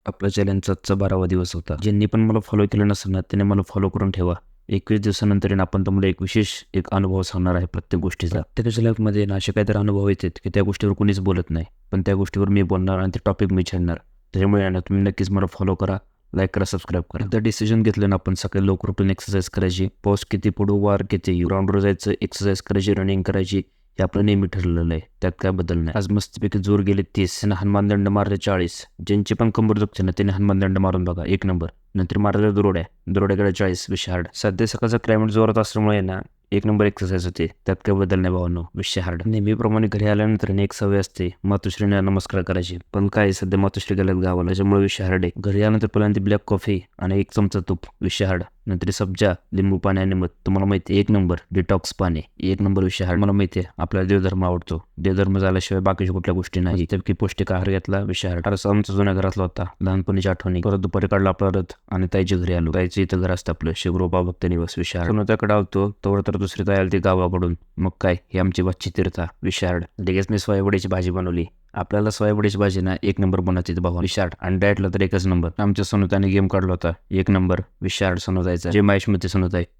आपल्या चॅलेंजचा आजचा 12वा दिवस होता. ज्यांनी पण मला फॉलो केलं नसेल ना, त्याने मला फॉलो करून ठेवा. 21 दिवसानंतर आपण तुम्हाला एक विशेष अनुभव सांगणार आहे प्रत्येक गोष्टीचा. प्रत्येकाच्या लाईफमध्ये ना असे काहीतरी अनुभव येतात की त्या गोष्टीवर कोणीच बोलत नाही, पण त्या गोष्टीवर मी बोलणार आणि ते टॉपिक मी छेडणार. त्याच्यामुळे ना तुम्ही नक्कीच मला फॉलो करा, लाईक करा, सबस्क्राईब करा. एकदा डिसिजन घेतलं ना आपण सकाळी लवकर उठून एक्सरसाइज करायची, पाऊस किती पडू वार किती ग्राउंडवर जायचं, एक्सरसाइज करायची, रनिंग करायची. हे आपलं नेहमी ठरलेलं आहे, त्यात काय बदल नाही. आज मस्तपैकी जोर गेले 30, हनुमान दंड मारले 40. ज्यांची पण कंबर दुखते ना त्यांनी हनुमान दंड मारून बघा, 1 नंबर. नंतर मारले दुरोड्याकडे 40 विषय हार्ड. सध्या सकाळचा क्लायमेट जोरात असल्यामुळे ना 1 नंबर एक्सरसाइज होते, त्यात काय बदल नाही भावांनो, विषय हार्ड. नेहमीप्रमाणे घरी आल्यानंतर एक सवय असते मातोश्रीने नमस्कार करायची, पण काय सध्या मातोश्री गेल्यात गावाला, त्याच्यामुळे विषय हार्ड आहे. घरी आल्यानंतर पहिल्यांदा ब्लॅक कॉफी आणि 1 चमचा तूप, विषय हार्ड. नंतर सब्जा, लिंबू पाणी आणि मध, तुम्हाला माहिती आहे 1 नंबर डिटॉक्स पाणी, 1 नंबर विषय हार्ड. मला माहिती आहे आपल्याला देवधर्म आवडतो, देवधर्म झाल्याशिवाय बाकीच्या कुठल्या गोष्टी नाही. त्यापैकी पौष्टिक आहार घेतला, विषय हार्ड. फारच आमच्या जुन्या घरातला होता, लहानपणीची आठवणी. परत दुपारी काढला आपला रथ आणि ताईच्या घरी आलो. ताईचं इथं घर असतं आपलं, शिवरोबा भक्त निवास, विषय हार्ड. त्याकडे आलतो तोवर तर दुसरी ताई आली ती गावाकडून, मग काय ही आमची बच्ची तीर्था, विषय हार्ड. लगेच मी सोयाबडीची भाजी बनवली. आपल्याला सोयाबडीची भाजी ना 1 नंबर बनवायची भावा, विषय हार्ड. आणि डाएटला तर 1च नंबर. आमच्या सोनुताने गेम काढला होता, 1 नंबर, विषय हार्ड. सोनुताईचा जे महेश मध्ये सोनुताई.